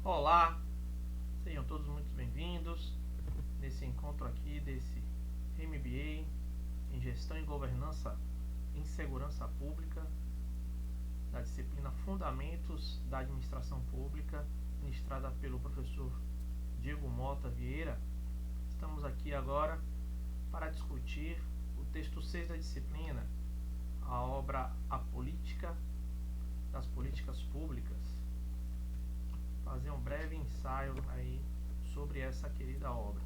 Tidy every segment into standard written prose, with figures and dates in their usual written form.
Olá, sejam todos muito bem-vindos nesse encontro aqui desse MBA em Gestão e Governança em Segurança Pública, da disciplina Fundamentos da Administração Pública, ministrada pelo professor Diego Mota Vieira. Estamos aqui agora para discutir o texto 6 da disciplina, a obra A Política das Políticas Públicas. Fazer um breve ensaio aí sobre essa querida obra.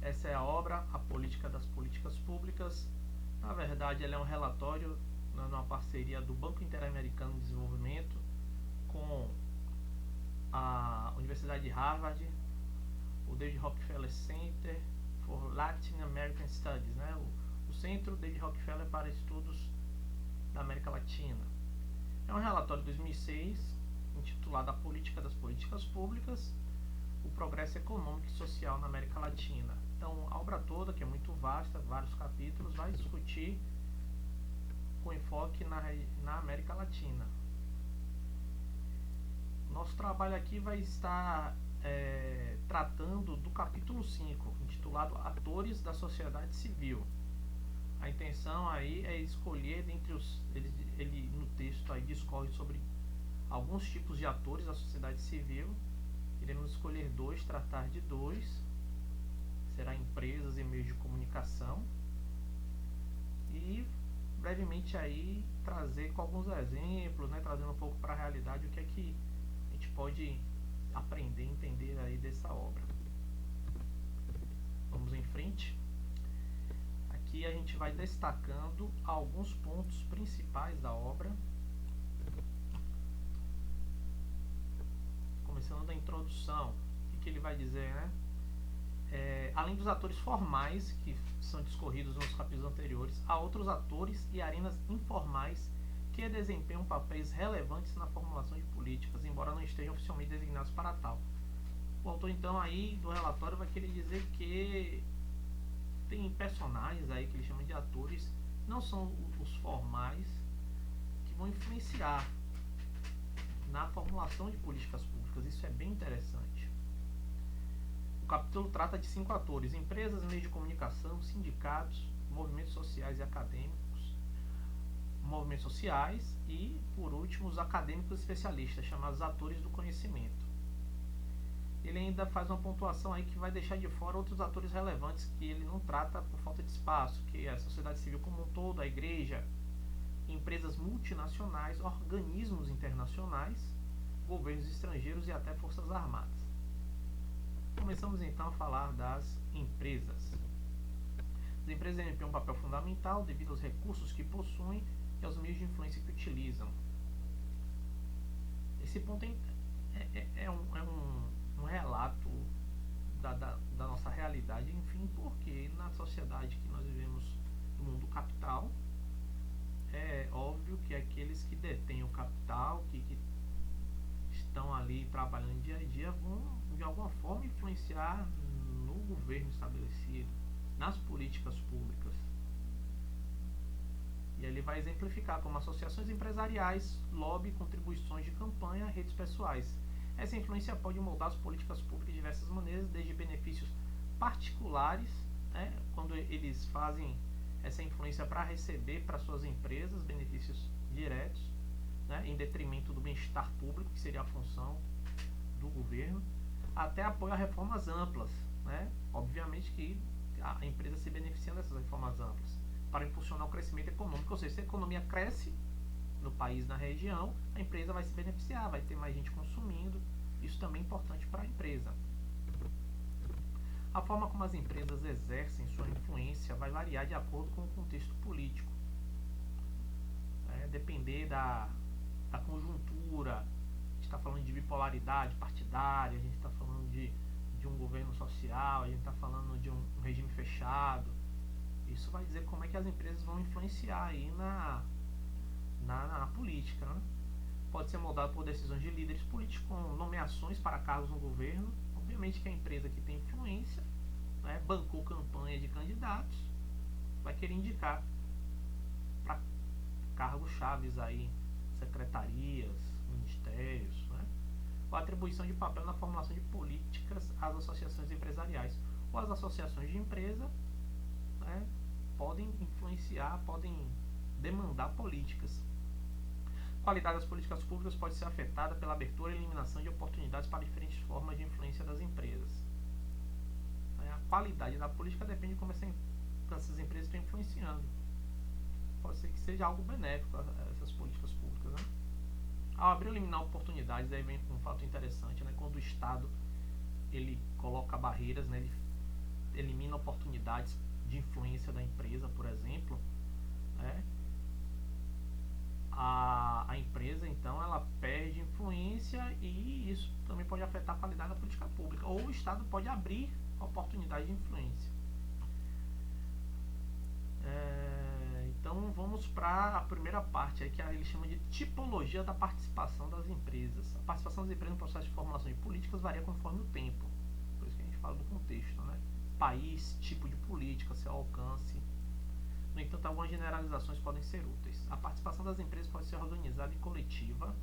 Essa é a obra A Política das Políticas Públicas. Na verdade, ela é um relatório numa parceria do Banco Interamericano de Desenvolvimento com a Universidade de Harvard, o David Rockefeller Center for Latin American Studies, né? o Centro David Rockefeller para Estudos da América Latina. É um relatório de 2006, intitulado A Política das Políticas Públicas, o progresso econômico e social na América Latina. Então, a obra toda, que é muito vasta, vários capítulos, vai discutir com enfoque na América Latina. Nosso trabalho aqui vai estar tratando do capítulo 5, intitulado Atores da Sociedade Civil. A intenção aí é escolher dentre os... Ele no texto aí discorre sobre alguns tipos de atores da sociedade civil. Iremos escolher dois, tratar de dois. Será empresas e meios de comunicação. E brevemente aí trazer com alguns exemplos, né, trazendo um pouco para a realidade o que é que a gente pode aprender, entender aí dessa obra. Vamos em frente. Aqui a gente vai destacando alguns pontos principais da obra. Começando da introdução, o que ele vai dizer, né? Além dos atores formais que são discorridos nos capítulos anteriores, há outros atores e arenas informais que desempenham papéis relevantes na formulação de políticas, embora não estejam oficialmente designados para tal. O autor então aí do relatório vai querer dizer que tem personagens aí que ele chama de atores, não são os formais, que vão influenciar na formulação de políticas públicas. Isso é bem interessante. O capítulo trata de 5 atores: empresas, meios de comunicação, sindicatos, movimentos sociais e acadêmicos, movimentos sociais e, por último, os acadêmicos especialistas, chamados atores do conhecimento. Ele ainda faz uma pontuação aí que vai deixar de fora outros atores relevantes que ele não trata por falta de espaço, que é a sociedade civil como um todo, a igreja, empresas multinacionais, organismos internacionais, governos estrangeiros e até forças armadas. Começamos então a falar das empresas. As empresas desempenham um papel fundamental devido aos recursos que possuem e aos meios de influência que utilizam. Esse ponto é um relato da nossa realidade, enfim, porque na sociedade que nós vivemos no mundo capital, é óbvio que aqueles que detêm o capital, que estão ali trabalhando dia a dia, vão de alguma forma influenciar no governo estabelecido, nas políticas públicas. E ele vai exemplificar como associações empresariais, lobby, contribuições de campanha, redes pessoais. Essa influência pode moldar as políticas públicas de diversas maneiras, desde benefícios particulares, né, quando eles fazem essa influência para receber para suas empresas benefícios diretos, né, em detrimento do bem-estar público, que seria a função do governo, até apoio a reformas amplas, né, obviamente que a empresa se beneficia dessas reformas amplas para impulsionar o crescimento econômico, ou seja, se a economia cresce no país, na região, a empresa vai se beneficiar, vai ter mais gente consumindo. Isso também é importante para a empresa. A forma como as empresas exercem sua influência vai variar de acordo com o contexto político. Depender da conjuntura. A gente está falando de bipolaridade partidária, a gente está falando de um governo social, a gente está falando de um regime fechado. Isso vai dizer como é que as empresas vão influenciar aí na política, né? Pode ser moldado por decisões de líderes políticos com nomeações para cargos no governo. Obviamente que a empresa que tem influência, né, bancou campanha de candidatos, vai querer indicar para cargos chaves aí, secretarias, ministérios, né? ou atribuição de papel na formulação de políticas às associações empresariais ou as associações de empresa, né, podem influenciar, podem demandar políticas. A qualidade das políticas públicas pode ser afetada pela abertura e eliminação de oportunidades para diferentes formas de influência das empresas. A qualidade da política depende de como essas empresas estão influenciando. Pode ser que seja algo benéfico a essas políticas públicas, né? Ao abrir ou eliminar oportunidades, aí vem um fato interessante, né? Quando o Estado ele coloca barreiras, né? Ele elimina oportunidades de influência da empresa, por exemplo, né? A empresa, então, ela perde influência e isso também pode afetar a qualidade da política pública. Ou o Estado pode abrir oportunidade de influência. Então vamos para a primeira parte, aí, que ele chama de tipologia da participação das empresas. A participação das empresas no processo de formulação de políticas varia conforme o tempo. Por isso que a gente fala do contexto, né? País, tipo de política, seu alcance. No entanto, algumas generalizações podem ser úteis. A participação das empresas pode ser organizada em coletiva.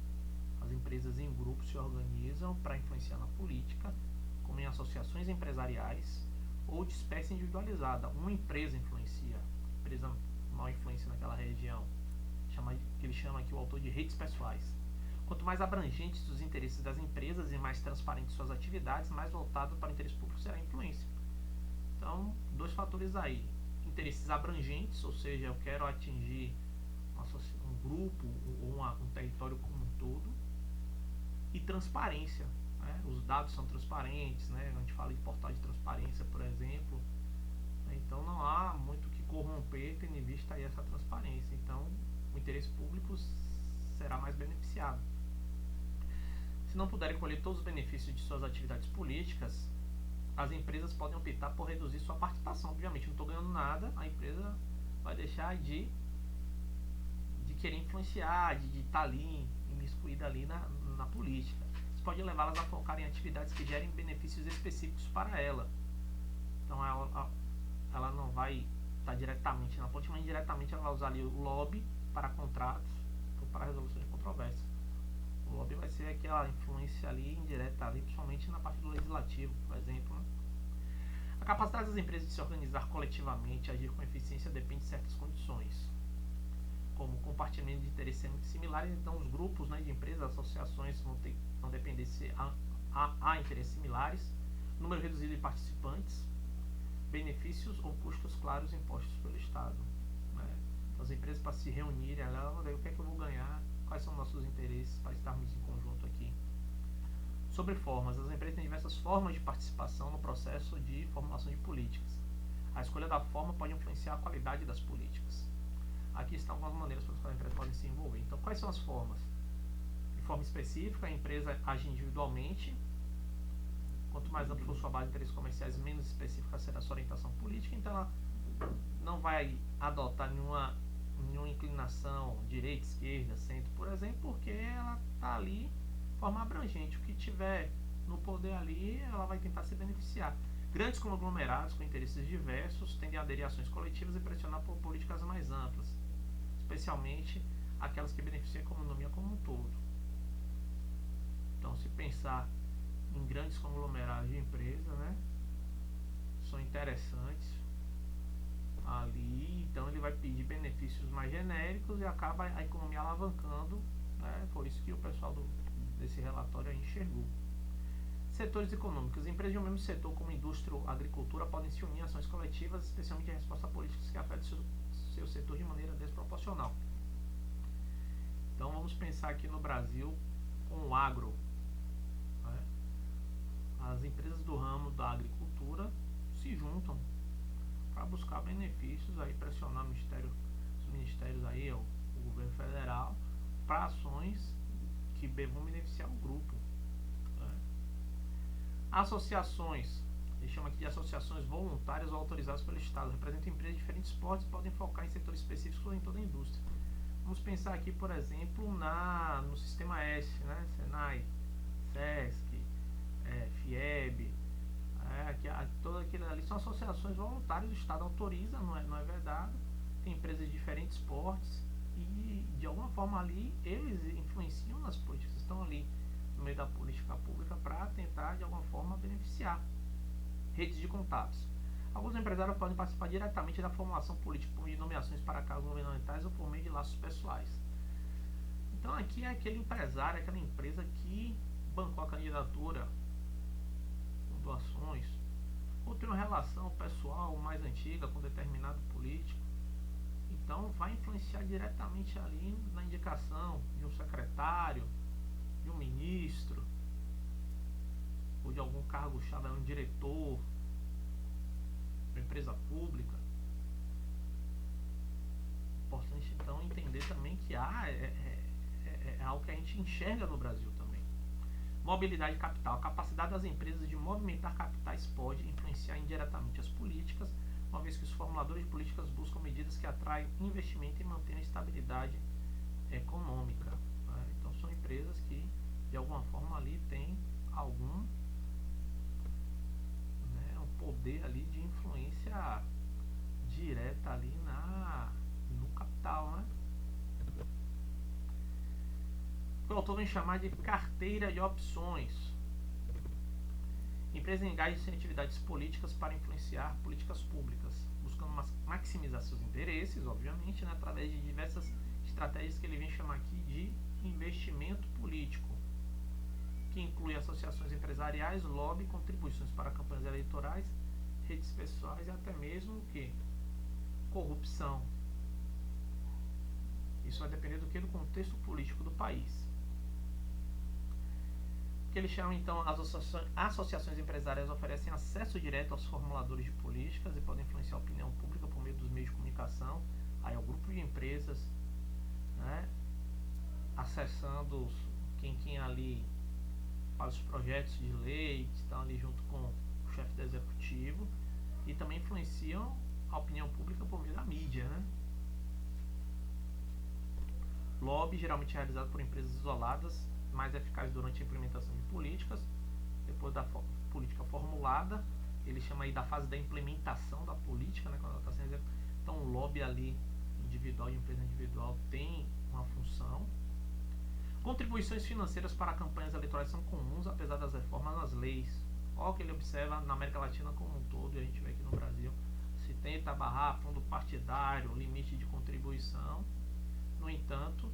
As empresas em grupo se organizam para influenciar na política, como em associações empresariais, ou de espécie individualizada. Uma empresa influencia, a empresa mal influencia naquela região, que ele chama aqui o autor de redes pessoais. Quanto mais abrangentes os interesses das empresas e mais transparentes suas atividades, mais voltado para o interesse público será a influência. Então, dois fatores aí: interesses abrangentes, ou seja, eu quero atingir um grupo ou um território como um todo, e transparência, né? Os dados são transparentes, né? A gente fala em portal de transparência, por exemplo, né? Então não há muito que corromper, tendo em vista aí essa transparência. Então o interesse público será mais beneficiado. Se não puderem colher todos os benefícios de suas atividades políticas, as empresas podem optar por reduzir sua participação. Obviamente, não estou ganhando nada, a empresa vai deixar de querer influenciar, de estar ali, imiscuída ali na política. Isso pode levá-las a focar em atividades que gerem benefícios específicos para ela. Então, ela não vai estar diretamente na política, mas indiretamente ela vai usar ali o lobby para contratos ou para resolução de controvérsia. O lobby vai ser aquela influência ali indireta, ali, principalmente na parte do legislativo, por exemplo, né? A capacidade das empresas de se organizar coletivamente e agir com eficiência depende de certas condições, como compartilhamento de interesses similares. Então os grupos, né, de empresas, associações vão depender se há interesses similares, número reduzido de participantes, benefícios ou custos claros impostos pelo Estado, né? Então as empresas, para se reunirem, o que é que eu vou ganhar, quais são nossos interesses para estarmos em conjunto aqui. Sobre formas, as empresas têm diversas formas de participação no processo de formulação de políticas. A escolha da forma pode influenciar a qualidade das políticas. Aqui estão algumas maneiras pelas quais as empresas podem se envolver. Então, quais são as formas? De forma específica, a empresa age individualmente. Quanto mais ampla for sua base de interesses comerciais, menos específica será a sua orientação política. Então, ela não vai adotar nenhuma inclinação direita, esquerda, centro, por exemplo, porque ela está ali de forma abrangente. O que tiver no poder ali, ela vai tentar se beneficiar. Grandes conglomerados com interesses diversos tendem a aderir a ações coletivas e pressionar por políticas mais amplas, especialmente aquelas que beneficiam a economia como um todo. Então, se pensar em grandes conglomerados de empresas, né, são interessantes ali, então ele vai pedir benefícios mais genéricos e acaba a economia alavancando, né? Foi isso que o pessoal desse relatório aí enxergou. Setores econômicos. Empresas de um mesmo setor, como indústria ou agricultura, podem se unir em ações coletivas, especialmente em resposta a políticas que afetam seu setor de maneira desproporcional. Então vamos pensar aqui no Brasil com o agro, né? As empresas do ramo da agricultura se juntam para buscar benefícios, aí pressionar os ministérios aí, o governo federal, para ações que vão beneficiar o grupo, né? Associações, eles chamam aqui de associações voluntárias ou autorizadas pelo Estado, representam empresas de diferentes portes e podem focar em setores específicos ou em toda a indústria. Vamos pensar aqui, por exemplo, no Sistema S, né? Senai, Sesc, FIEB, todo aquilo ali são associações voluntárias, o Estado autoriza, não é verdade. Tem empresas de diferentes portes e de alguma forma ali eles influenciam nas políticas, estão ali no meio da política pública para tentar de alguma forma beneficiar redes de contatos. Alguns empresários podem participar diretamente da formulação política por meio de nomeações para cargos governamentais ou por meio de laços pessoais. Então aqui é aquele empresário, aquela empresa que bancou a candidatura com doações, ou tem uma relação pessoal mais antiga com determinado político. Então vai influenciar diretamente ali na indicação de um secretário, de um ministro, ou de algum cargo-chave, um diretor de uma empresa pública. Importante então entender também que é algo que a gente enxerga no Brasil também. Mobilidade de capital. A capacidade das empresas de movimentar capitais pode influenciar indiretamente as políticas, uma vez que os formuladores de políticas buscam medidas que atraem investimento e mantêm a estabilidade econômica. Né? Então são empresas que de alguma forma ali têm algum um poder ali de influência direta ali no capital, né? O autor vem chamar de carteira de opções. Empresas engajam-se em atividades políticas para influenciar políticas públicas, buscando maximizar seus interesses, obviamente, né, através de diversas estratégias que ele vem chamar aqui de investimento político, que inclui associações empresariais, lobby, contribuições para campanhas eleitorais, redes pessoais e até mesmo que corrupção. Isso vai depender do que? Do contexto político do país. O que eles chamam então, as associações empresariais oferecem acesso direto aos formuladores de políticas e podem influenciar a opinião pública por meio dos meios de comunicação, aí ao grupo de empresas, né, acessando quem ali faz os projetos de lei, que estão ali junto com o chefe do executivo, e também influenciam a opinião pública por meio da mídia, né? Lobby, geralmente realizado por empresas isoladas, mais eficazes durante a implementação de políticas. Depois da política formulada, ele chama aí da fase da implementação da política, né, quando ela está sendo executada. Então o lobby ali individual e empresa individual tem uma função. Contribuições financeiras para campanhas eleitorais são comuns, apesar das reformas nas leis. Olha o que ele observa na América Latina como um todo, e a gente vê aqui no Brasil. Se tenta barrar fundo partidário, limite de contribuição. No entanto,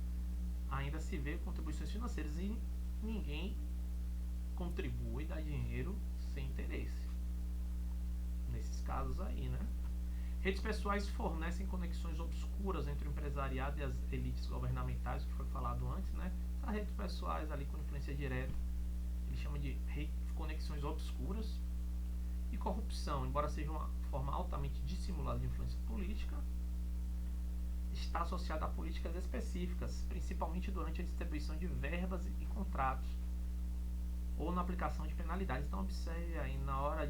ainda se vê contribuições financeiras e ninguém contribui, dá dinheiro sem interesse. Nesses casos aí, né? Redes pessoais fornecem conexões obscuras entre o empresariado e as elites governamentais, que foi falado antes, né? As redes pessoais ali com influência direta, ele chama de conexões obscuras. E corrupção, embora seja uma forma altamente dissimulada de influência política, está associada a políticas específicas, principalmente durante a distribuição de verbas e contratos, ou na aplicação de penalidades. Então observe aí, na hora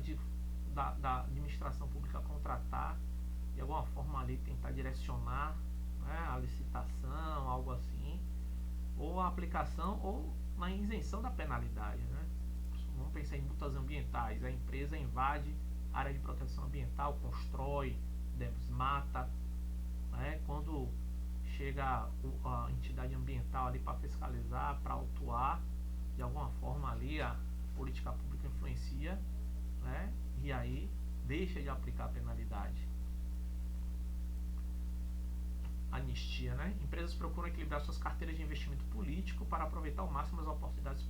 da administração pública contratar, de alguma forma ali tentar direcionar, né, a licitação, algo assim, ou a aplicação ou na isenção da penalidade, né? Vamos pensar em multas ambientais. A empresa invade a área de proteção ambiental, constrói, desmata, né? Quando chega a entidade ambiental ali para fiscalizar, para autuar, de alguma forma ali a política pública influencia, né? E aí deixa de aplicar a penalidade. Anistia, né? Empresas procuram equilibrar suas carteiras de investimento político para aproveitar ao máximo as oportunidades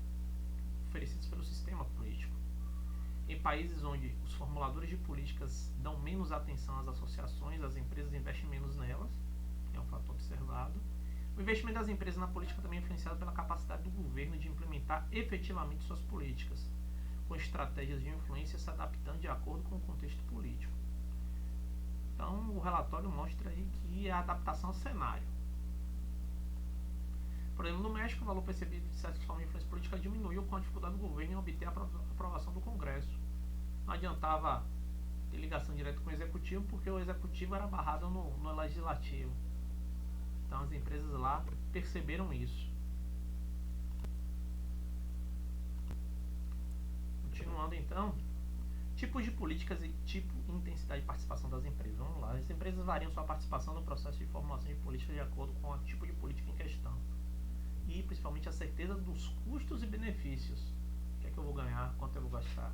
oferecidas pelo sistema político. Em países onde os formuladores de políticas dão menos atenção às associações, as empresas investem menos nelas, é um fato observado. O investimento das empresas na política também é influenciado pela capacidade do governo de implementar efetivamente suas políticas, com estratégias de influência se adaptando de acordo com o contexto político. Então, o relatório mostra aí que a adaptação ao cenário. Por exemplo, no México, o valor percebido de certas formas de influência política diminuiu com a dificuldade do governo em obter a aprovação do Congresso. Não adiantava ter ligação direta com o Executivo, porque o Executivo era barrado no Legislativo. Então, as empresas lá perceberam isso. Continuando, então, tipos de políticas e tipo e intensidade de participação das empresas. Vamos lá. As empresas variam sua participação no processo de formulação de política de acordo com o tipo de política em questão. e principalmente a certeza dos custos e benefícios. O que é que eu vou ganhar, quanto eu vou gastar.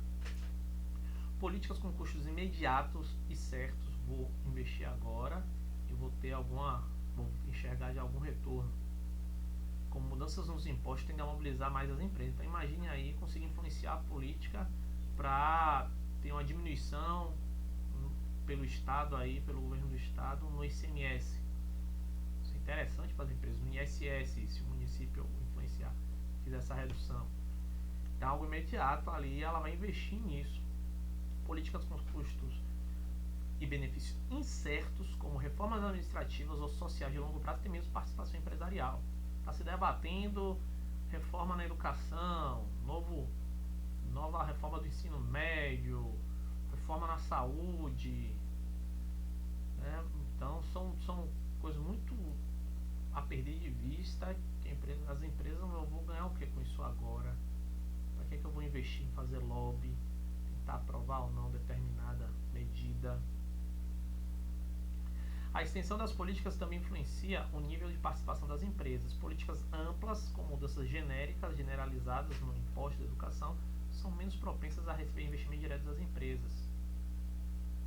Políticas com custos imediatos e certos, vou investir agora e vou enxergar de algum retorno. Como mudanças nos impostos tendem a mobilizar mais as empresas. Então imagine aí conseguir influenciar a política para ter uma diminuição pelo Estado aí, pelo governo do Estado, no ICMS. Isso é interessante para as empresas. No ISS, se o município influenciar, fizer essa redução. É algo imediato ali, ela vai investir nisso. Políticas com custos e benefícios incertos, como reformas administrativas ou sociais de longo prazo, tem menos participação empresarial. Está se debatendo reforma na educação, nova reforma do ensino médio, reforma na saúde, né? Então são coisas muito a perder de vista. Que as empresas, eu vou ganhar o que com isso agora? Para que eu vou investir em fazer lobby, tentar aprovar ou não determinada medida? A extensão das políticas também influencia o nível de participação das empresas. Políticas amplas, com mudanças genéricas, generalizadas no imposto da educação, são menos propensas a receber investimento direto das empresas.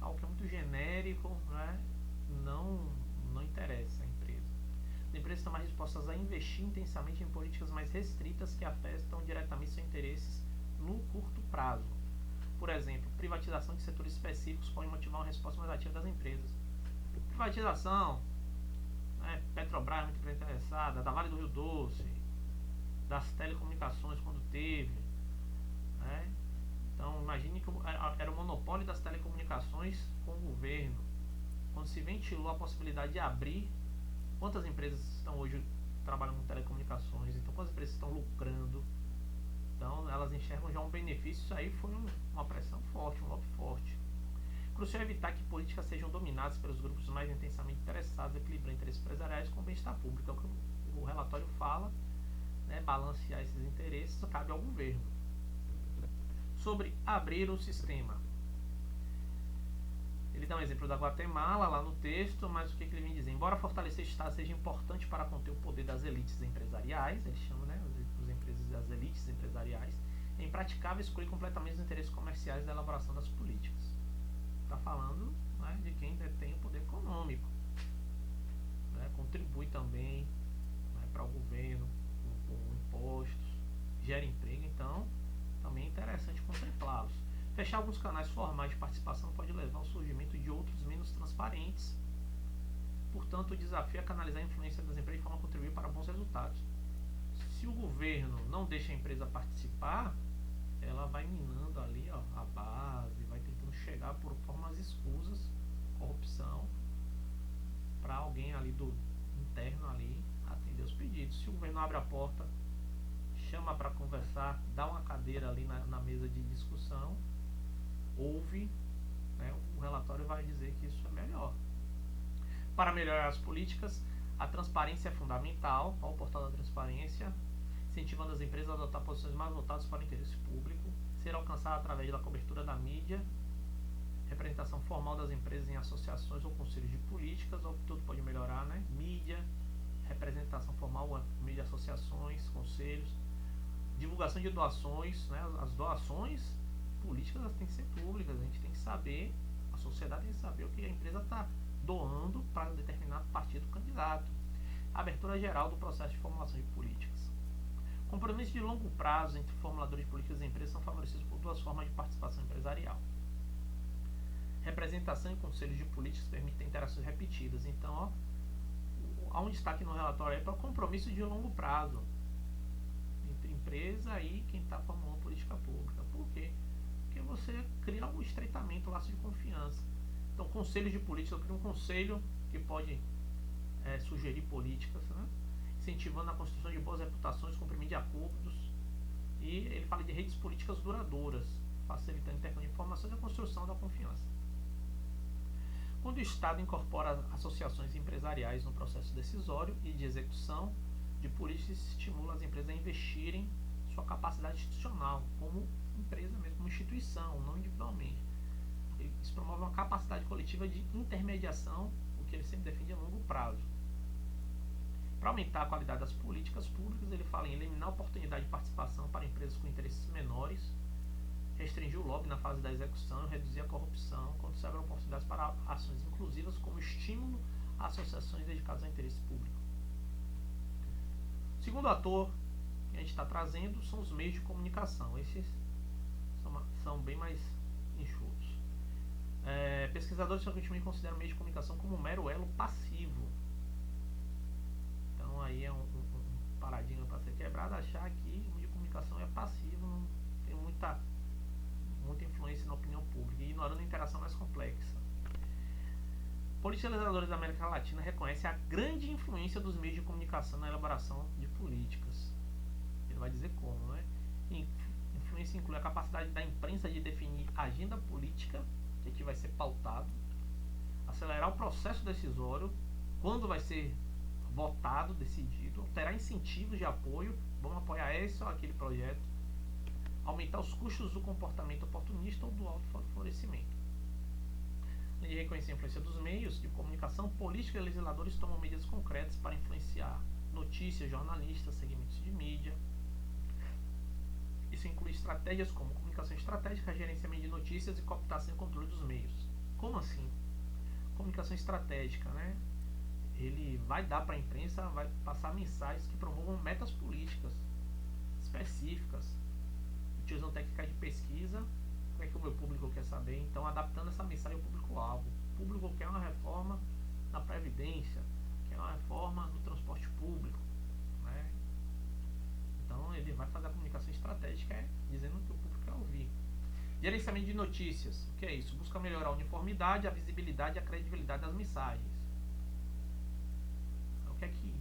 Algo que é muito genérico, né, não interessa a empresa. As empresas estão mais dispostas a investir intensamente em políticas mais restritas que afetam diretamente seus interesses no curto prazo. Por exemplo, privatização de setores específicos pode motivar uma resposta mais ativa das empresas. Privatização, né, Petrobras muito interessada, da Vale do Rio Doce, das telecomunicações quando teve, né? Então imagine que era o monopólio das telecomunicações com o governo. Quando se ventilou a possibilidade de abrir, quantas empresas estão hoje trabalhando com telecomunicações? Então quantas empresas estão lucrando? Então elas enxergam já um benefício. Isso aí foi uma pressão forte, um lobby forte. Crucial evitar que políticas sejam dominadas pelos grupos mais intensamente interessados, equilibrar interesses empresariais com o bem-estar público. É o que o relatório fala, né? Balancear esses interesses cabe ao governo. Sobre abrir o sistema. Ele dá um exemplo da Guatemala lá no texto, mas o que ele vem dizer? Embora fortalecer o Estado seja importante para conter o poder das elites empresariais, eles chamam, né, as elites empresariais, é impraticável excluir completamente os interesses comerciais da elaboração das políticas. Está falando, né, de quem detém o poder econômico, né, contribui também, né, para o governo com impostos, gera emprego, então também é interessante contemplá-los. Fechar alguns canais formais de participação pode levar ao surgimento de outros menos transparentes. Portanto, o desafio é canalizar a influência das empresas de forma a contribuir para bons resultados. Se o governo não deixa a empresa participar, ela vai minando ali, ó, a base, vai tentando chegar por formas escusas, corrupção, para alguém ali do interno ali atender os pedidos. Se o governo abre a porta, chama para conversar, dá uma cadeira ali na mesa de discussão, ouve, né, o relatório vai dizer que isso é melhor. Para melhorar as políticas, a transparência é fundamental. Ao portal da transparência, incentivando as empresas a adotar posições mais voltadas para o interesse público, ser alcançada através da cobertura da mídia, representação formal das empresas em associações ou conselhos de políticas, ou tudo pode melhorar, né? Mídia, representação formal, mídia, associações, conselhos, divulgação de doações, né? As doações políticas têm que ser públicas, a gente tem que saber, a sociedade tem que saber o que a empresa está doando para determinado partido candidato. Abertura geral do processo de formulação de políticas. Compromissos de longo prazo entre formuladores de políticas e empresas são favorecidos por duas formas de participação empresarial. Representação em conselhos de políticas permitem interações repetidas. Então, ó, há um destaque no relatório aí para o compromisso de longo prazo entre empresa e quem está formulando política pública. Por quê? Porque você cria um estreitamento, um laço de confiança. Então, conselhos de política, eu crio um conselho que pode sugerir políticas, né? Incentivando a construção de boas reputações, cumprimento de acordos. E ele fala de redes políticas duradouras, facilitando o intercâmbio de informações e a construção da confiança. Quando o Estado incorpora associações empresariais no processo decisório e de execução de políticas, estimula as empresas a investirem sua capacidade institucional, como empresa mesmo, como instituição, não individualmente. Isso promove uma capacidade coletiva de intermediação, o que ele sempre defende a longo prazo. Para aumentar a qualidade das políticas públicas, ele fala em eliminar a oportunidade de participação para empresas com interesses menores, restringir o lobby na fase da execução, reduzir a corrupção, quando se abrem oportunidades para ações inclusivas como estímulo a associações dedicadas ao interesse público. O segundo ator que a gente está trazendo são os meios de comunicação. Esses são bem mais enxutos. Pesquisadores frequentemente consideram o meio de comunicação como um mero elo passivo. Então aí é um paradigma para ser quebrado, achar que o meio de comunicação é passivo, não tem muita influência na opinião pública, ignorando a interação mais complexa. Politizadores da América Latina reconhecem a grande influência dos meios de comunicação na elaboração de políticas. Ele vai dizer como, né? Influência inclui a capacidade da imprensa de definir a agenda política, que aqui vai ser pautado, acelerar o processo decisório, quando vai ser votado, decidido, alterar incentivos de apoio, vamos apoiar esse ou aquele projeto, aumentar os custos do comportamento oportunista ou do autofavorecimento. Além de reconhecer a influência dos meios de comunicação, políticos e legisladores tomam medidas concretas para influenciar notícias, jornalistas, segmentos de mídia. Isso inclui estratégias como comunicação estratégica, gerenciamento de notícias e cooptação e controle dos meios. Como assim? Comunicação estratégica, né? Ele vai dar para a imprensa, vai passar mensagens que promovam metas políticas específicas, utilizando técnicas de pesquisa. O que é que o meu público quer saber? Então, adaptando essa mensagem ao público-alvo. O público quer uma reforma na Previdência, quer uma reforma no transporte público, né? Então, ele vai fazer a comunicação estratégica dizendo o que o público quer ouvir. Gerenciamento de notícias. O que é isso? Busca melhorar a uniformidade, a visibilidade e a credibilidade das mensagens. O que é que,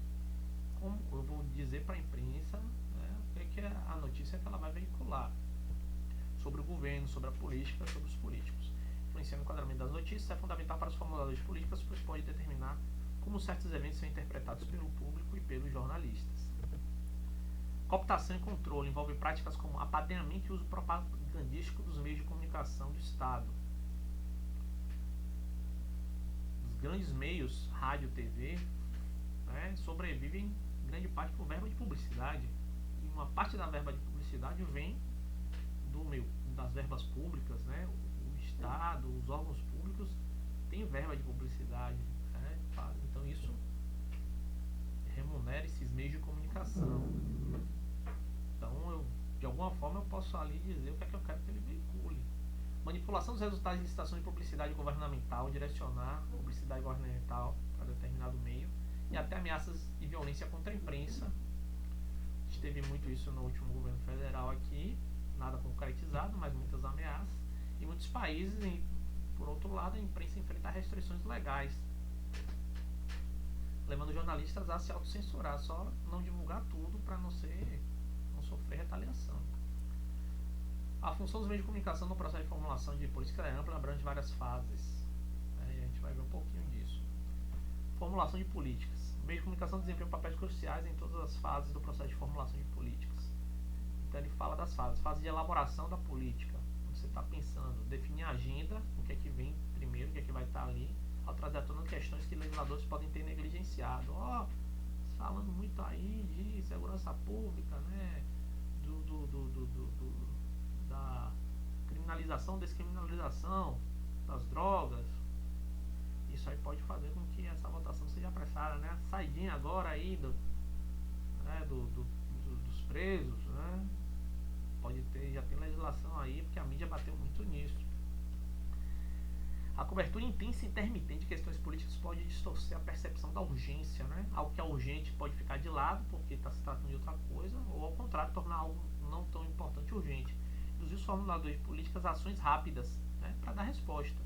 como eu vou dizer para a imprensa, né, o que é que a notícia que ela vai veicular sobre o governo, sobre a política, sobre os políticos. Influenciando o enquadramento das notícias é fundamental para os formuladores de políticas, pois pode determinar como certos eventos são interpretados pelo público e pelos jornalistas. Cooptação e controle envolve práticas como apadrinhamento e uso propagandístico dos meios de comunicação do Estado. Os grandes meios, rádio, TV, né, sobrevivem em grande parte por verba de publicidade. E uma parte da verba de publicidade vem das verbas públicas, né? O Estado, os órgãos públicos têm verba de publicidade, né? Então isso remunera esses meios de comunicação. Então de alguma forma eu posso ali dizer o que é que eu quero que ele veicule. Manipulação dos resultados de licitação de publicidade governamental, direcionar publicidade governamental para determinado meio, e até ameaças e violência contra a imprensa. A gente teve muito isso no último governo federal aqui, nada concretizado, mas muitas ameaças. Em muitos países, por outro lado, a imprensa enfrenta restrições legais, levando jornalistas a se autocensurar, só não divulgar tudo para não sofrer retaliação. A função dos meios de comunicação no processo de formulação de política é ampla e abrange várias fases. A gente vai ver um pouquinho disso. Formulação de políticas. O meio de comunicação desempenha papéis cruciais em todas as fases do processo de formulação de políticas. Então ele fala das fases. Fase de elaboração da política. Você está pensando, definir a agenda, o que é que vem primeiro, o que é que vai estar ali, ao trazer à tona questões que legisladores podem ter negligenciado. Falando muito aí de segurança pública, né? Da criminalização, descriminalização das drogas. Isso aí pode fazer com que essa votação seja apressada, né? Saidinha agora aí dos presos, né? Pode ter, já tem legislação aí, porque a mídia bateu muito nisso. A cobertura intensa e intermitente de questões políticas pode distorcer a percepção da urgência, né? Algo que é urgente pode ficar de lado porque está se tratando de outra coisa, ou ao contrário, tornar algo não tão importante urgente. Induzir os formuladores de políticas a ações rápidas, né, para dar resposta.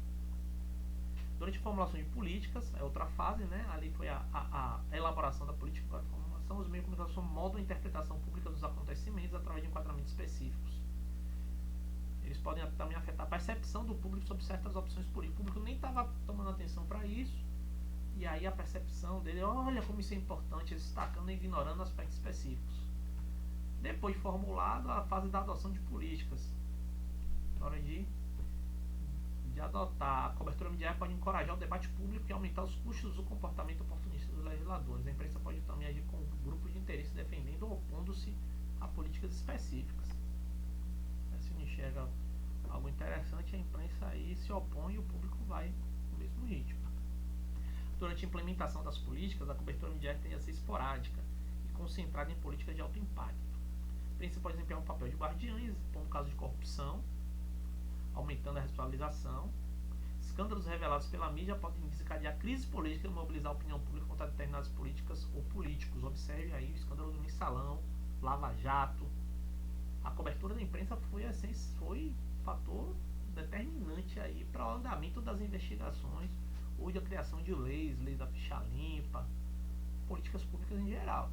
Durante a formulação de políticas, é outra fase, né? Ali foi a elaboração da política para a formulação. Os meios de comunicação moldam a interpretação pública dos acontecimentos através de enquadramentos específicos. Eles podem também afetar a percepção do público sobre certas opções políticas. O público nem estava tomando atenção para isso, e aí a percepção dele, olha como isso é importante, eles destacando e ignorando aspectos específicos. Depois de formulado, a fase da adoção de políticas. Na hora de de adotar a cobertura midiática pode encorajar o debate público e aumentar os custos do comportamento oportunista dos legisladores. A imprensa pode também agir com grupos de interesse defendendo ou opondo-se a políticas específicas. Se não enxerga algo interessante, a imprensa aí se opõe e o público vai no mesmo ritmo. Durante a implementação das políticas, a cobertura midiática tende a ser esporádica e concentrada em políticas de alto impacto. A imprensa pode desempenhar um papel de guardiães, no caso de corrupção, aumentando a responsabilização. Escândalos revelados pela mídia podem desencadear crise política e mobilizar a opinião pública contra determinadas políticas ou políticos. Observe aí o escândalo do Mensalão, Lava Jato. A cobertura da imprensa foi fator determinante aí para o andamento das investigações ou da criação de leis da ficha limpa, políticas públicas em geral.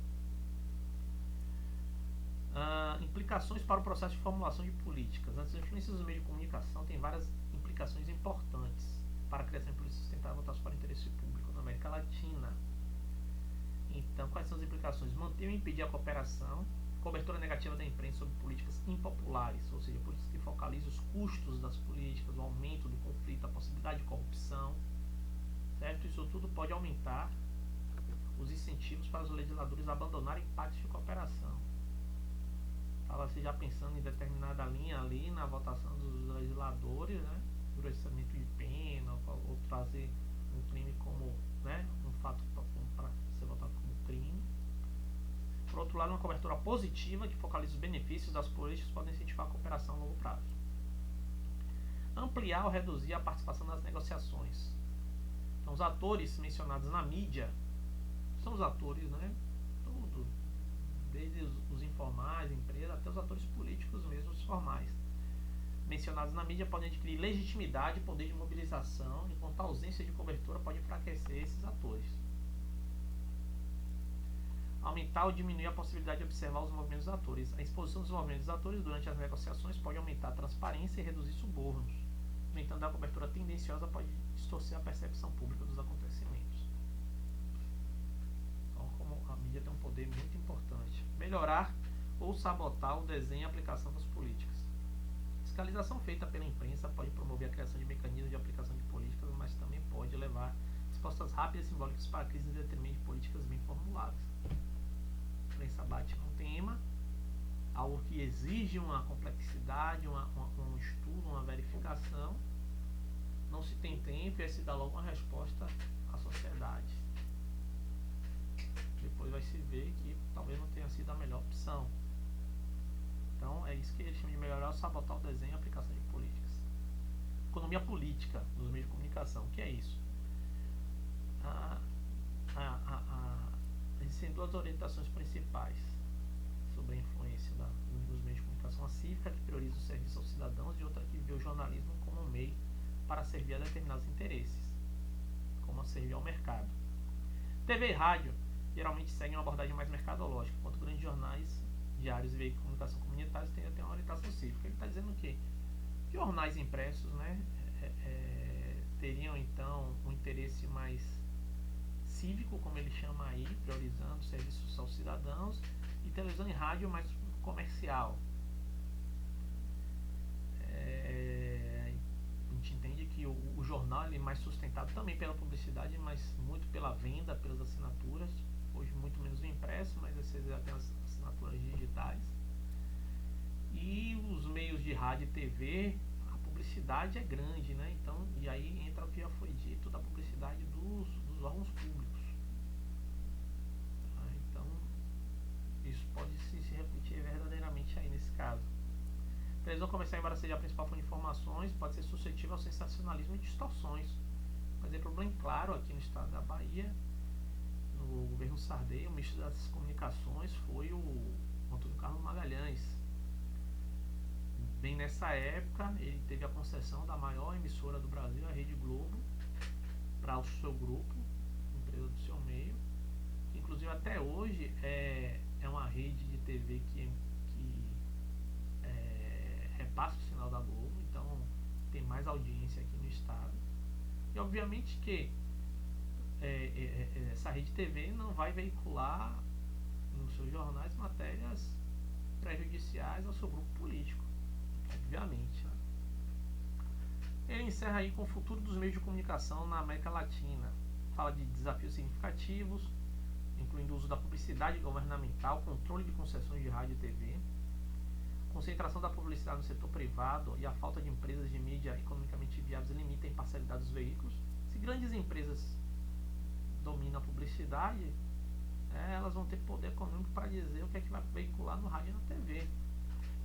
Implicações para o processo de formulação de políticas. As influências dos meios de comunicação têm várias implicações importantes para a criação de políticas sustentáveis voltadas para o interesse público na América Latina. Então, quais são as implicações? Manter ou impedir a cooperação, cobertura negativa da imprensa sobre políticas impopulares, ou seja, políticas que focalizam os custos das políticas, o aumento do conflito, a possibilidade de corrupção, certo? Isso tudo pode aumentar os incentivos para os legisladores abandonarem pactos de cooperação. Estava se já pensando em determinada linha ali na votação dos legisladores, né? Endurecimento de pena, ou trazer um crime como, né? Um fato para ser votado como crime. Por outro lado, uma cobertura positiva que focaliza os benefícios das políticas pode incentivar a cooperação a longo prazo. Ampliar ou reduzir a participação nas negociações. Então, os atores mencionados na mídia são os atores, né? Tudo, desde os informais, empresas, até os atores políticos mesmo, os formais. Mencionados na mídia podem adquirir legitimidade e poder de mobilização, enquanto a ausência de cobertura pode enfraquecer esses atores. Aumentar ou diminuir a possibilidade de observar os movimentos dos atores. A exposição dos movimentos dos atores durante as negociações pode aumentar a transparência e reduzir subornos. No entanto, a cobertura tendenciosa pode distorcer a percepção pública dos acontecimentos. Então, como a mídia tem um poder muito importante. Melhorar ou sabotar o desenho e a aplicação das políticas. Fiscalização feita pela imprensa pode promover a criação de mecanismos de aplicação de políticas, mas também pode levar respostas rápidas e simbólicas para a crise em detrimento de políticas bem formuladas. A imprensa bate num tema, algo que exige uma complexidade, um estudo, uma verificação, não se tem tempo e aí se dá logo uma resposta à sociedade. Depois vai se ver que talvez não tenha sido a melhor opção. Então é isso que eles chamam de melhorar ou sabotar o desenho e a aplicação de políticas. Economia política nos meios de comunicação. O que é isso? Existem duas orientações principais sobre a influência dos meios de comunicação. A cívica, que prioriza o serviço aos cidadãos, e outra que vê o jornalismo como um meio para servir a determinados interesses, como a servir ao mercado. TV e rádio geralmente seguem uma abordagem mais mercadológica, enquanto grandes jornais, diários e veículos de comunicação comunitários tendem a ter uma orientação cívica. Ele está dizendo que jornais impressos, né, teriam então um interesse mais cívico, como ele chama aí, priorizando serviços aos cidadãos, e televisão e rádio mais comercial. A gente entende que o jornal ele é mais sustentado também pela publicidade, mas muito pela venda, pelas assinaturas. Hoje muito menos o impresso, mas vocês já tem as assinaturas digitais. E os meios de rádio e TV, a publicidade é grande, né? Então, e aí entra o que já foi dito da publicidade dos órgãos públicos. Então, isso pode se refletir verdadeiramente aí nesse caso. A televisão comercial, embora seja a principal fonte de informações, pode ser suscetível ao sensacionalismo e distorções. Um exemplo bem claro aqui no estado da Bahia, no governo Sarney, o ministro das comunicações foi o Antônio Carlos Magalhães. Bem nessa época, ele teve a concessão da maior emissora do Brasil, a Rede Globo, para o seu grupo, empresa do seu meio. Inclusive até hoje é uma rede de TV que repassa o sinal da Globo, então tem mais audiência aqui no estado. E obviamente que essa rede TV não vai veicular nos seus jornais matérias prejudiciais ao seu grupo político, obviamente, né? e-mail encerra aí com o futuro dos meios de comunicação na América Latina. Fala de desafios significativos, incluindo o uso da publicidade governamental, controle de concessões de rádio e TV, concentração da publicidade no setor privado e a falta de empresas de mídia economicamente viáveis limita a imparcialidade dos veículos. Se grandes empresas dominam a publicidade, elas vão ter poder econômico para dizer o que é que vai veicular no rádio e na TV.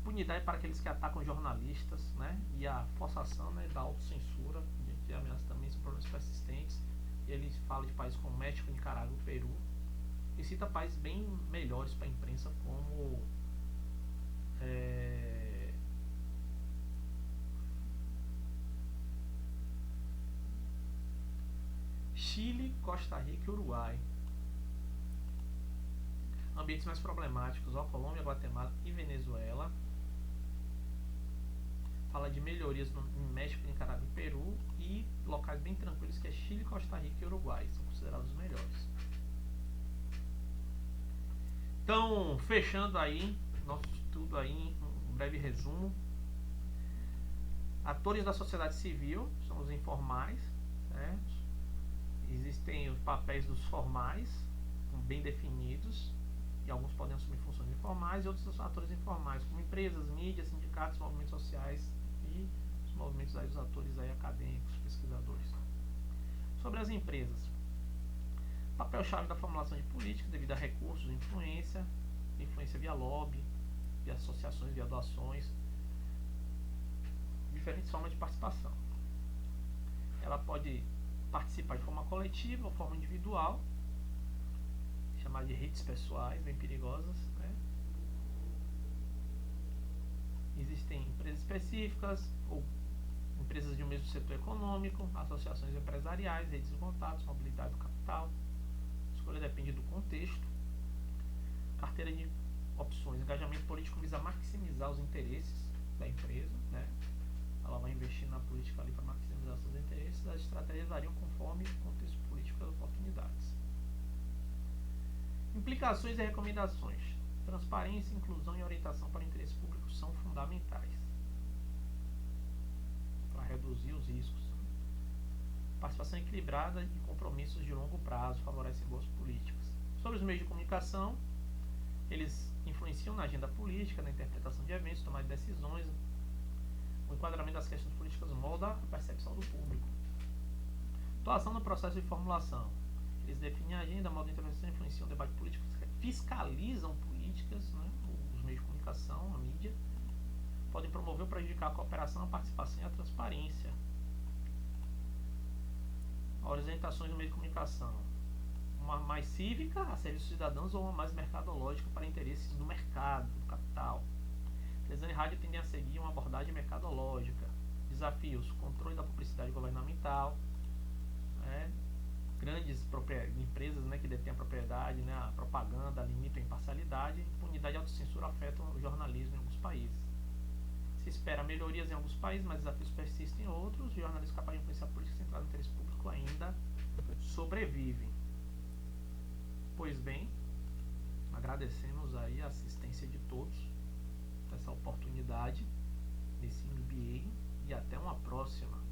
Impunidade para aqueles que atacam jornalistas, né? E a forçação, né, da autocensura, de ameaças também são problemas persistentes. E ele fala de países como México, Nicarágua e Peru. E cita países bem melhores para a imprensa, como Chile, Costa Rica e Uruguai. Ambientes mais problemáticos, Colômbia, Guatemala e Venezuela. Fala de melhorias em México, Nicarágua e Peru. E locais bem tranquilos, que é Chile, Costa Rica e Uruguai. São considerados os melhores. Então, fechando aí nosso estudo aí, um breve resumo. Atores da sociedade civil são os informais, certo? Existem os papéis dos formais, bem definidos, e alguns podem assumir funções informais, e outros atores informais, como empresas, mídias, sindicatos, movimentos sociais e os movimentos aí dos atores aí acadêmicos, pesquisadores. Sobre as empresas, papel-chave da formulação de políticas devido a recursos, influência via lobby, via associações, via doações, diferentes formas de participação. Ela pode participar de forma coletiva ou forma individual, chamada de redes pessoais, bem perigosas, né? Existem empresas específicas ou empresas de um mesmo setor econômico, associações empresariais, redes de contatos, mobilidade do capital. A escolha depende do contexto. Carteira de opções. Engajamento político visa maximizar os interesses da empresa, né? Ela vai investir na política ali para maximizar seus interesses. As estratégias variam conforme o contexto político e as oportunidades. Implicações e recomendações. Transparência, inclusão e orientação para o interesse público são fundamentais para reduzir os riscos. Participação equilibrada e compromissos de longo prazo favorecem boas políticas. Sobre os meios de comunicação, eles influenciam na agenda política, na interpretação de eventos, tomada de decisões. O enquadramento das questões políticas molda a percepção do público. Atuação no processo de formulação. Eles definem a agenda, modo de intervenção, influenciam o debate político, fiscalizam políticas, né? Os meios de comunicação, a mídia. Podem promover ou prejudicar a cooperação, a participação e a transparência. Orientações do meio de comunicação. Uma mais cívica, a serviço dos cidadãos, ou uma mais mercadológica para interesses do mercado, do capital. Televisão e rádio tendem a seguir uma abordagem mercadológica. Desafios: controle da publicidade governamental, grandes empresas, né, que detêm a propriedade, né, a propaganda, limitam a imparcialidade, impunidade e autocensura afetam o jornalismo em alguns países. Se espera melhorias em alguns países, mas desafios persistem em outros. Os jornalistas capazes de influenciar a política centrada no interesse público ainda sobrevivem. Pois bem, agradecemos aí a assistência de todos nessa oportunidade desse MBA e até uma próxima.